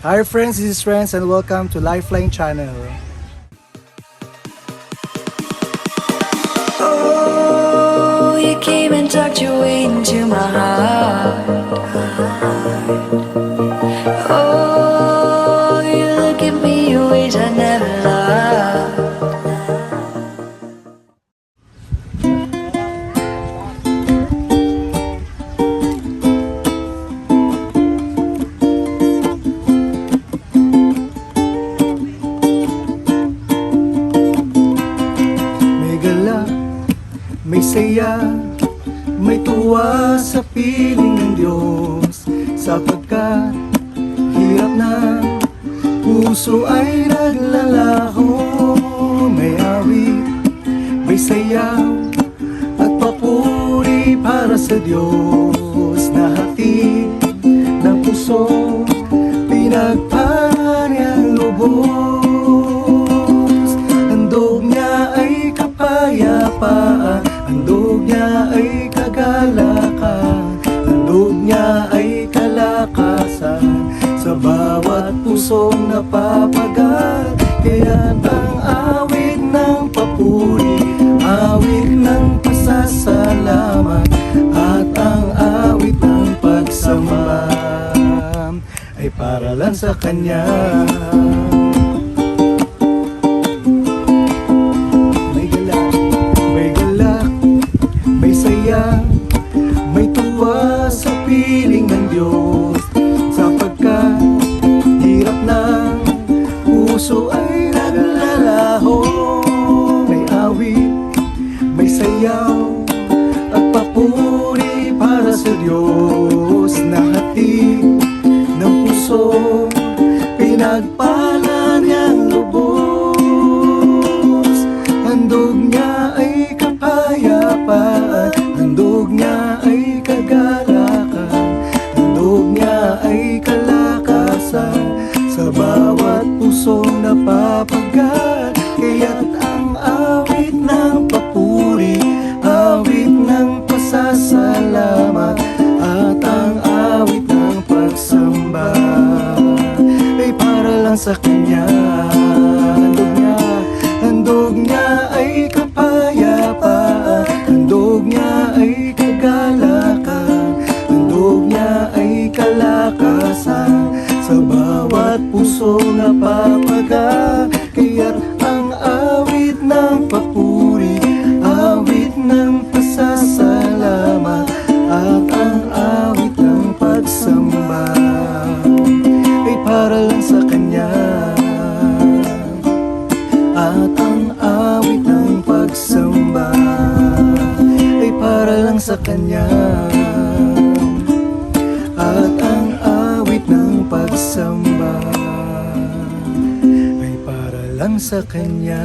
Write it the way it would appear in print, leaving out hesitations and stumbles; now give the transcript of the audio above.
Hi friends, this is Friends and welcome to Lifeline Channel. Oh, you came and tucked your way into my heart. Oh, you look at me in ways I never loved. May gala, may saya, may tuwa sa piling ng Diyos. Sapagkat hirap na puso ay naglalaho. May awit, may sayaw at papuri para sa Diyos. Na hatid ng puso, pinagpala niyang lubos. Handog niya ay kapayapaan, handog niya ay kagalakan, handog niya ay kalakasan sa bawat pusong napapagal. Kaya ang awit ng papuri, awit ng pasasalamat, at ang awit ng pagsamba ay para lang sa Kanya. May galak, may galak, may saya, may tuwa sa piling ng Diyos. Sapagkat hirap ng puso ay naglalaho. May awit, may sayaw at papuri para sa Diyos. Na hatid ng puso, pinagpala niyang lubos. Handog niya ay kapayapaan, handog niya ay kagalakan, handog niya ay kalakasan sa bawat pusong napapagal. Kaya't ang awit ng papuri, awit ng pasasalamat, at ang awit ng pagsamba ay para lang sa Kanya. Handog niya ay kapayapaan, handog niya ay kagalakan, handog niya ay kalakasan sa bawat pusong napapagal. Kaya't ang awit ng papuri, awit ng pasasalamat, at ang awit ng pagsamba ay para lang sa Kanya. At ang awit ng pagsamba ay para lang sa Kanya. At ang awit ng pagsamba ay para lang sa Kanya.